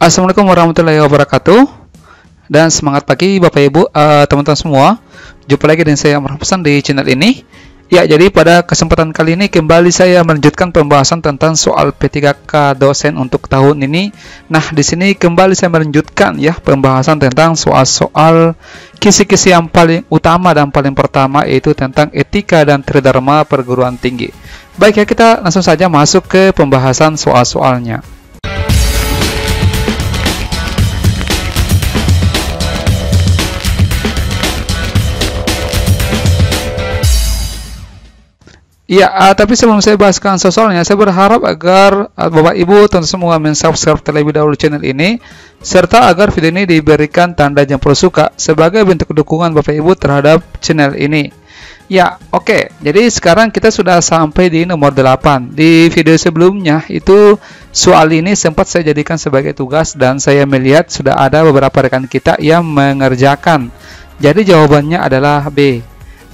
Assalamualaikum warahmatullahi wabarakatuh. Dan semangat pagi Bapak Ibu, teman-teman semua. Jumpa lagi dengan saya Amr Hasan di channel ini. Ya, jadi pada kesempatan kali ini kembali saya melanjutkan pembahasan tentang soal P3K dosen untuk tahun ini. Nah, di sini kembali saya melanjutkan ya pembahasan tentang soal-soal kisi-kisi yang paling utama dan paling pertama, yaitu tentang etika dan tridharma perguruan tinggi. Baik ya, kita langsung saja masuk ke pembahasan soal-soalnya. Ya, tapi sebelum saya bahaskan soalnya, saya berharap agar Bapak Ibu tentu semua mensubscribe terlebih dahulu channel ini, serta agar video ini diberikan tanda jempol suka sebagai bentuk dukungan Bapak Ibu terhadap channel ini. Ya, oke. Jadi sekarang kita sudah sampai di nomor 8. Di video sebelumnya itu soal ini sempat saya jadikan sebagai tugas dan saya melihat sudah ada beberapa rekan kita yang mengerjakan. Jadi jawabannya adalah B.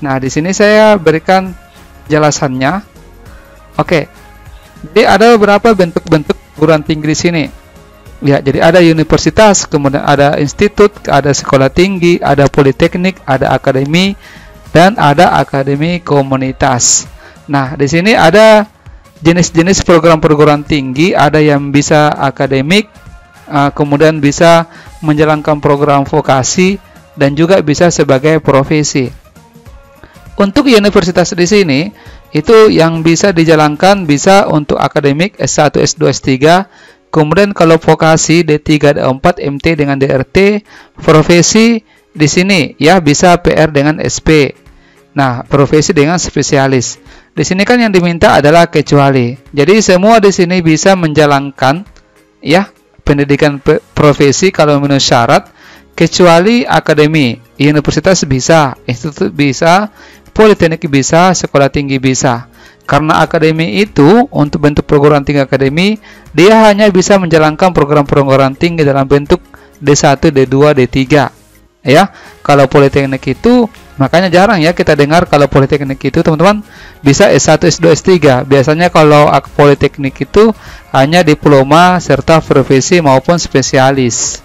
Nah, di sini saya berikan jelasannya. Oke. Jadi ada beberapa bentuk-bentuk perguruan tinggi di sini. Ya, jadi ada universitas, kemudian ada institut, ada sekolah tinggi, ada politeknik, ada akademi, dan ada akademi komunitas. Nah, di sini ada jenis-jenis program perguruan tinggi, ada yang bisa akademik, kemudian bisa menjalankan program vokasi, dan juga bisa sebagai profesi. Untuk universitas di sini, itu yang bisa dijalankan bisa untuk akademik S1, S2, S3, kemudian kalau vokasi D3, D4, MT dengan DRT, profesi di sini ya bisa PR dengan SP. Nah, profesi dengan spesialis. Di sini kan yang diminta adalah kecuali. Jadi semua di sini bisa menjalankan ya pendidikan profesi kalau memenuhi syarat, kecuali akademi. Universitas bisa, institut bisa, politeknik bisa, sekolah tinggi bisa. Karena akademi itu untuk bentuk perguruan tinggi akademi, dia hanya bisa menjalankan program perguruan tinggi dalam bentuk D1, D2, D3. Ya, kalau politeknik itu makanya jarang ya kita dengar kalau politeknik itu teman-teman bisa S1, S2, S3. Biasanya kalau politeknik itu hanya diploma serta profesi maupun spesialis.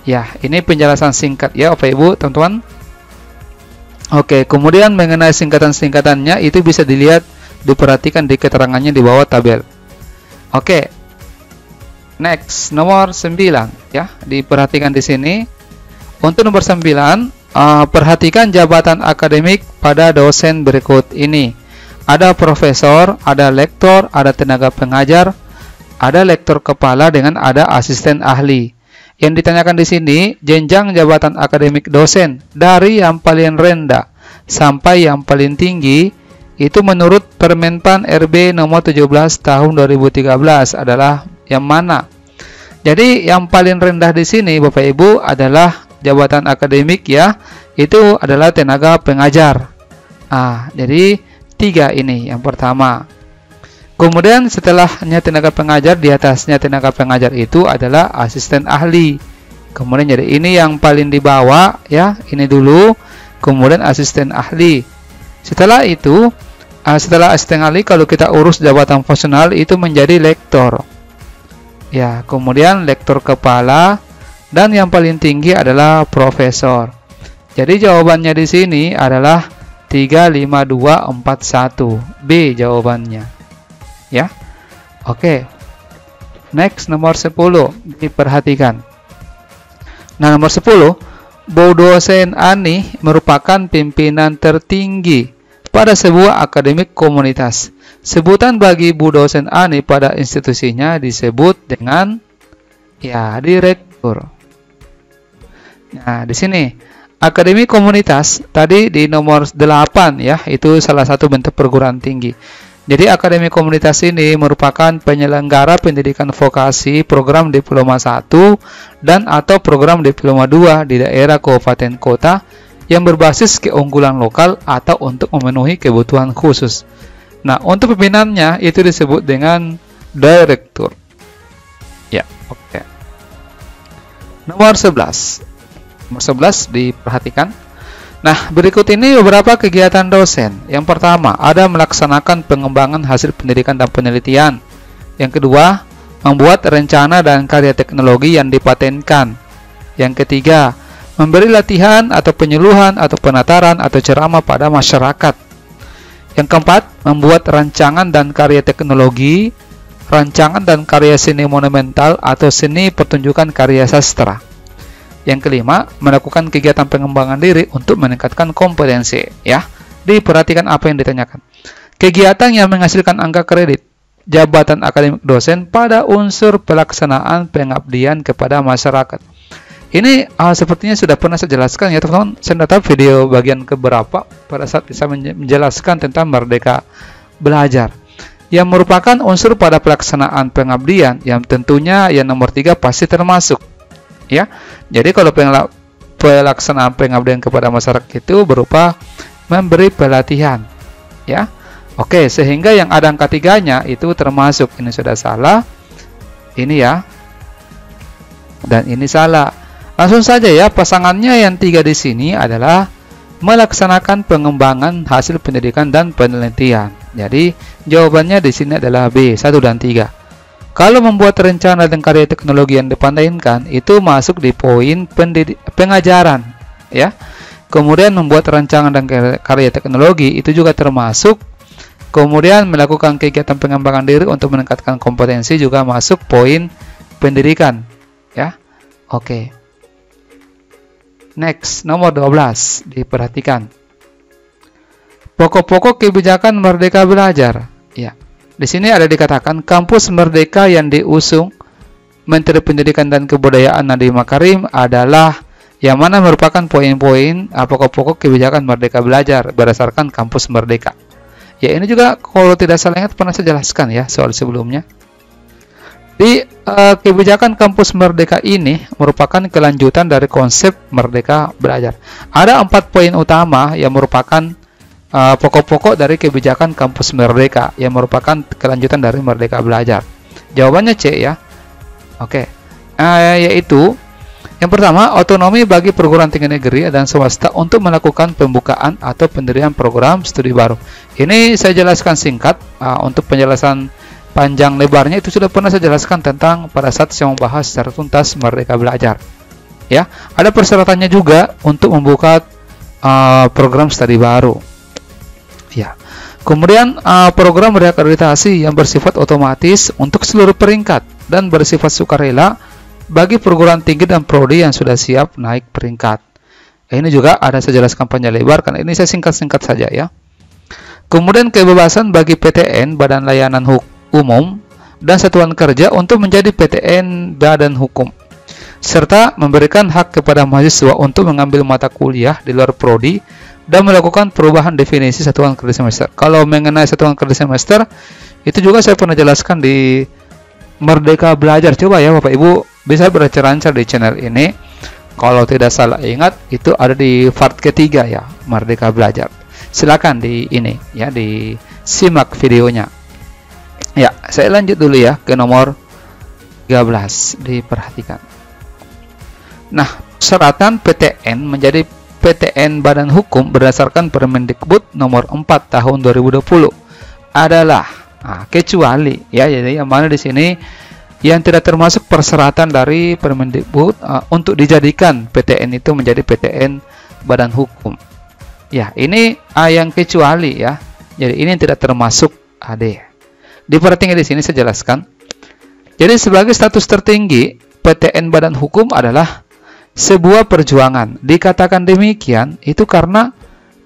Ya, ini penjelasan singkat ya Bapak Ibu, teman-teman. Oke, kemudian mengenai singkatan-singkatannya itu bisa dilihat, diperhatikan di keterangannya di bawah tabel. Oke. Next, nomor 9 ya, diperhatikan di sini. Untuk nomor 9, perhatikan jabatan akademik pada dosen berikut ini. Ada profesor, ada lektor, ada tenaga pengajar, ada lektor kepala dengan ada asisten ahli. Yang ditanyakan di sini, jenjang jabatan akademik dosen dari yang paling rendah sampai yang paling tinggi itu menurut Permenpan RB nomor 17 tahun 2013 adalah yang mana? Jadi yang paling rendah di sini Bapak Ibu adalah jabatan akademik ya, itu adalah tenaga pengajar. Jadi 3 ini yang pertama. Kemudian setelahnya tenaga pengajar, di atasnya tenaga pengajar itu adalah asisten ahli. Kemudian jadi ini yang paling di bawah ya, ini dulu, kemudian asisten ahli. Setelah itu, setelah asisten ahli kalau kita urus jabatan fungsional itu menjadi lektor. Ya, kemudian lektor kepala dan yang paling tinggi adalah profesor. Jadi jawabannya di sini adalah 35241. B jawabannya. Ya, oke. Next, nomor 10 diperhatikan. Nah, nomor 10, Bu dosen Ani merupakan pimpinan tertinggi pada sebuah akademik komunitas. Sebutan bagi Bu dosen Ani pada institusinya disebut dengan ya direktur. Nah, di sini akademik komunitas tadi di nomor 8 ya, itu salah satu bentuk perguruan tinggi. Jadi akademi komunitas ini merupakan penyelenggara pendidikan vokasi program diploma 1 dan atau program diploma 2 di daerah kabupaten kota yang berbasis keunggulan lokal atau untuk memenuhi kebutuhan khusus. Nah, untuk pimpinannya itu disebut dengan direktur. Ya, oke. Nomor 11. Nomor 11 diperhatikan. Nah, berikut ini beberapa kegiatan dosen. Yang pertama, ada melaksanakan pengembangan hasil pendidikan dan penelitian. Yang kedua, membuat rencana dan karya teknologi yang dipatenkan. Yang ketiga, memberi latihan atau penyuluhan atau penataran atau ceramah pada masyarakat. Yang keempat, membuat rancangan dan karya teknologi, rancangan dan karya seni monumental atau seni pertunjukan karya sastra. Yang kelima, melakukan kegiatan pengembangan diri untuk meningkatkan kompetensi. Ya, diperhatikan apa yang ditanyakan. Kegiatan yang menghasilkan angka kredit, jabatan akademik dosen pada unsur pelaksanaan pengabdian kepada masyarakat. Ini sepertinya sudah pernah saya jelaskan ya teman-teman. Saya tahu video bagian keberapa pada saat saya menjelaskan tentang Merdeka Belajar, yang merupakan unsur pada pelaksanaan pengabdian, yang tentunya yang nomor 3 pasti termasuk. Ya, jadi kalau pelaksanaan pengabdian kepada masyarakat itu berupa memberi pelatihan. Ya, oke, sehingga yang ada angka 3-nya itu termasuk. Ini sudah salah, ini ya, dan ini salah. Langsung saja ya, pasangannya yang 3 di sini adalah melaksanakan pengembangan hasil pendidikan dan penelitian. Jadi jawabannya di sini adalah B, 1 dan 3. Kalau membuat rencana dan karya teknologi yang dipatenkan itu masuk di poin pengajaran, ya. Kemudian membuat rancangan dan karya teknologi itu juga termasuk. Kemudian melakukan kegiatan pengembangan diri untuk meningkatkan kompetensi juga masuk poin pendidikan, ya. Oke. Next, nomor 12, diperhatikan. Pokok-pokok kebijakan Merdeka Belajar. Ya. Di sini ada dikatakan kampus merdeka yang diusung Menteri Pendidikan dan Kebudayaan Nadiem Makarim adalah yang mana merupakan poin-poin pokok-pokok kebijakan Merdeka Belajar berdasarkan kampus merdeka. Ya, ini juga kalau tidak salah ingat pernah saya jelaskan ya soal sebelumnya. Di kebijakan kampus merdeka ini merupakan kelanjutan dari konsep Merdeka Belajar. Ada 4 poin utama yang merupakan pokok-pokok dari kebijakan kampus merdeka yang merupakan kelanjutan dari Merdeka Belajar. Jawabannya C ya. Oke. Yaitu yang pertama, otonomi bagi perguruan tinggi negeri dan swasta untuk melakukan pembukaan atau pendirian program studi baru. Ini saya jelaskan singkat. Untuk penjelasan panjang lebarnya itu sudah pernah saya jelaskan tentang pada saat saya membahas secara tuntas Merdeka Belajar. Ya, ada persyaratannya juga untuk membuka program studi baru. Ya. Kemudian program reakreditasi yang bersifat otomatis untuk seluruh peringkat dan bersifat sukarela bagi perguruan tinggi dan prodi yang sudah siap naik peringkat. Ini juga ada saya jelaskan panjang lebar, karena ini saya singkat-singkat saja ya. Kemudian kebebasan bagi PTN Badan Layanan Umum dan Satuan Kerja untuk menjadi PTN Badan Hukum, serta memberikan hak kepada mahasiswa untuk mengambil mata kuliah di luar prodi dan melakukan perubahan definisi satuan kredit semester. Kalau mengenai satuan kredit semester, itu juga saya pernah jelaskan di Merdeka Belajar. Coba ya Bapak Ibu bisa berselancar di channel ini. Kalau tidak salah ingat, itu ada di part ketiga ya, Merdeka Belajar. Silakan di ini ya, disimak videonya. Ya, saya lanjut dulu ya ke nomor 13, diperhatikan. Nah, persyaratan PTN menjadi PTN Badan Hukum berdasarkan Permendikbud nomor 4 tahun 2020 adalah kecuali ya, jadi yang mana di sini yang tidak termasuk persyaratan dari Permendikbud untuk dijadikan PTN itu menjadi PTN Badan Hukum. Ya, ini yang kecuali ya. Jadi ini yang tidak termasuk AD. Diperhatikan di sini saya jelaskan. Jadi sebagai status tertinggi PTN Badan Hukum adalah sebuah perjuangan. Dikatakan demikian itu karena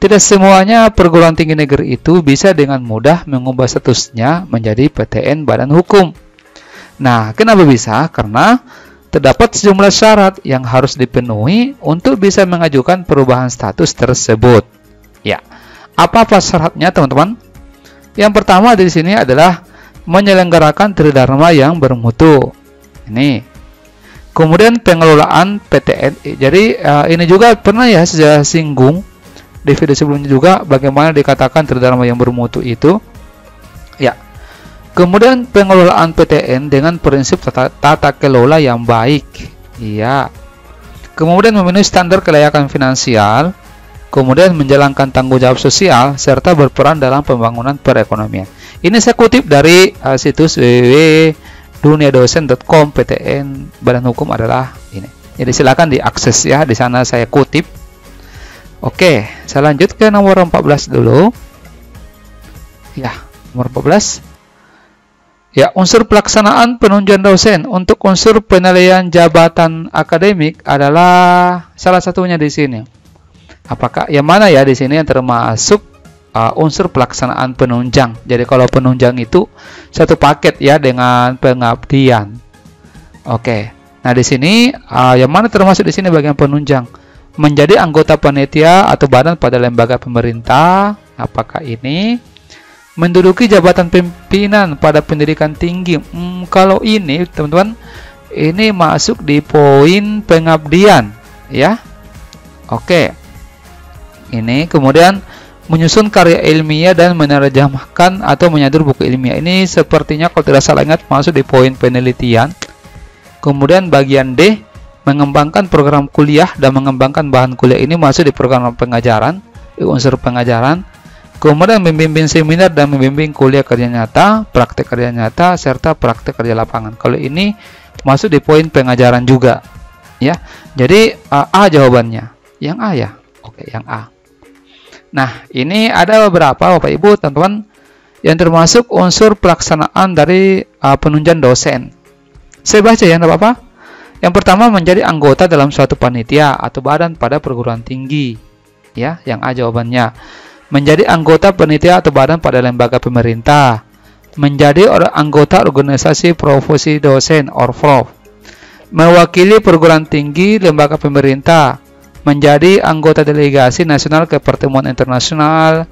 tidak semuanya perguruan tinggi negeri itu bisa dengan mudah mengubah statusnya menjadi PTN Badan Hukum. Nah, kenapa bisa? Karena terdapat sejumlah syarat yang harus dipenuhi untuk bisa mengajukan perubahan status tersebut. Ya, apa syaratnya teman-teman? Yang pertama di sini adalah menyelenggarakan tridharma yang bermutu. Ini. Kemudian pengelolaan PTN. Jadi ini juga pernah ya saya singgung di video sebelumnya juga bagaimana dikatakan tridharma yang bermutu itu. Ya. Kemudian pengelolaan PTN dengan prinsip tata kelola yang baik. Iya. Kemudian memenuhi standar kelayakan finansial. Kemudian menjalankan tanggung jawab sosial serta berperan dalam pembangunan perekonomian. Ini saya kutip dari situs www duniadosen.com PTN Badan Hukum adalah ini. Jadi silakan diakses ya, di sana saya kutip. Oke, saya lanjut ke nomor 14 dulu. Ya, nomor 14. Ya, unsur pelaksanaan penunjuan dosen untuk unsur penilaian jabatan akademik adalah salah satunya di sini. Apakah yang mana ya di sini yang termasuk unsur pelaksanaan penunjang. Jadi kalau penunjang itu satu paket ya dengan pengabdian. Oke. Nah, di sini yang mana termasuk di sini bagian penunjang? Menjadi anggota panitia atau badan pada lembaga pemerintah. Apakah ini? Menduduki jabatan pimpinan pada pendidikan tinggi. Kalau ini, teman-teman, ini masuk di poin pengabdian, ya. Oke. Ini kemudian menyusun karya ilmiah dan menerjemahkan atau menyadur buku ilmiah. Ini sepertinya kalau tidak salah ingat masuk di poin penelitian. Kemudian bagian D, mengembangkan program kuliah dan mengembangkan bahan kuliah, ini masuk di program pengajaran, unsur pengajaran. Kemudian membimbing seminar dan membimbing kuliah kerja nyata, praktek kerja nyata, serta praktek kerja lapangan. Kalau ini masuk di poin pengajaran juga, ya. Jadi A jawabannya. Yang A ya. Oke, yang A. Nah, ini ada beberapa Bapak Ibu, teman-teman, yang termasuk unsur pelaksanaan dari penunjang dosen. Saya baca ya, enggak apa-apa. Yang pertama, menjadi anggota dalam suatu panitia atau badan pada perguruan tinggi. Ya, yang A jawabannya. Menjadi anggota panitia atau badan pada lembaga pemerintah. Menjadi anggota organisasi profesi dosen (Orprof). Mewakili perguruan tinggi lembaga pemerintah. Menjadi anggota delegasi nasional ke pertemuan internasional.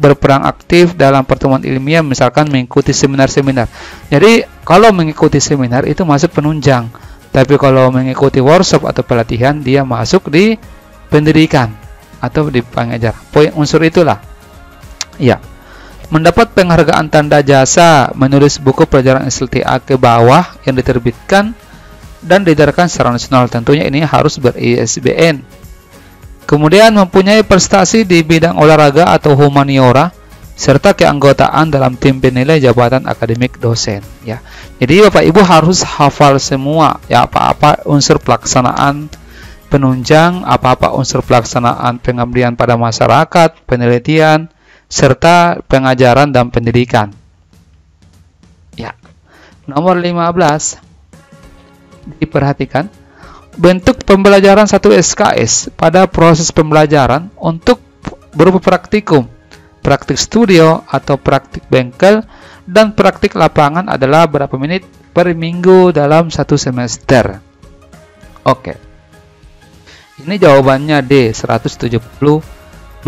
Berperan aktif dalam pertemuan ilmiah, misalkan mengikuti seminar-seminar. Jadi, kalau mengikuti seminar itu masuk penunjang. Tapi kalau mengikuti workshop atau pelatihan, dia masuk di pendidikan atau di pengajar. Poin unsur itulah. Ya. Mendapat penghargaan tanda jasa, menulis buku pelajaran SLTA ke bawah yang diterbitkan dan diedarkan secara nasional. Tentunya ini harus ber-ISBN. Kemudian mempunyai prestasi di bidang olahraga atau humaniora, serta keanggotaan dalam tim penilai jabatan akademik dosen, ya. Jadi Bapak Ibu harus hafal semua ya, apa-apa unsur pelaksanaan penunjang, apa-apa unsur pelaksanaan pengabdian pada masyarakat, penelitian, serta pengajaran dan pendidikan. Ya. Nomor 15. Diperhatikan bentuk pembelajaran 1 SKS pada proses pembelajaran untuk berupa praktikum, praktik studio atau praktik bengkel, dan praktik lapangan adalah berapa menit per minggu dalam 1 semester. Oke. Ini jawabannya D, 170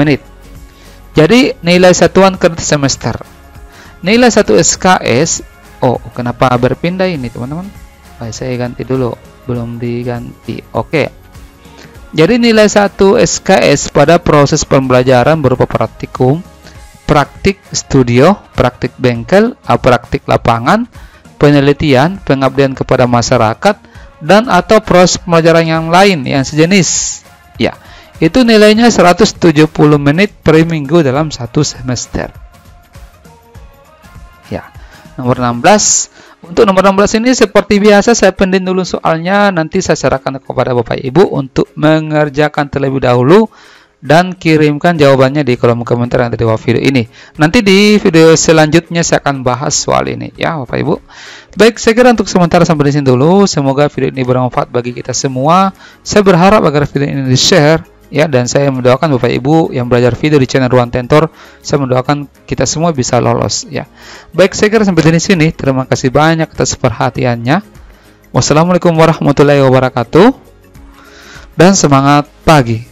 menit. Jadi nilai satuan kredit semester. Nilai 1 SKS, kenapa berpindah ini teman-teman? Saya ganti dulu, belum diganti. Oke. Jadi nilai 1 SKS pada proses pembelajaran berupa praktikum, praktik studio, praktik bengkel, praktik lapangan, penelitian, pengabdian kepada masyarakat, dan atau proses pembelajaran yang lain yang sejenis. Ya, itu nilainya 170 menit per minggu dalam 1 semester. Ya, nomor 16. Untuk nomor 16 ini seperti biasa saya pending dulu soalnya, nanti saya serahkan kepada Bapak Ibu untuk mengerjakan terlebih dahulu dan kirimkan jawabannya di kolom komentar yang ada di bawah video ini. Nanti di video selanjutnya saya akan bahas soal ini ya Bapak Ibu. Baik, saya kira untuk sementara sampai di sini dulu. Semoga video ini bermanfaat bagi kita semua. Saya berharap agar video ini di-share ya, dan saya mendoakan Bapak Ibu yang belajar video di channel Ruang Tentor, saya mendoakan kita semua bisa lolos ya. Baik, saya kira sampai di sini. Terima kasih banyak atas perhatiannya. Wassalamualaikum warahmatullahi wabarakatuh. Dan semangat pagi.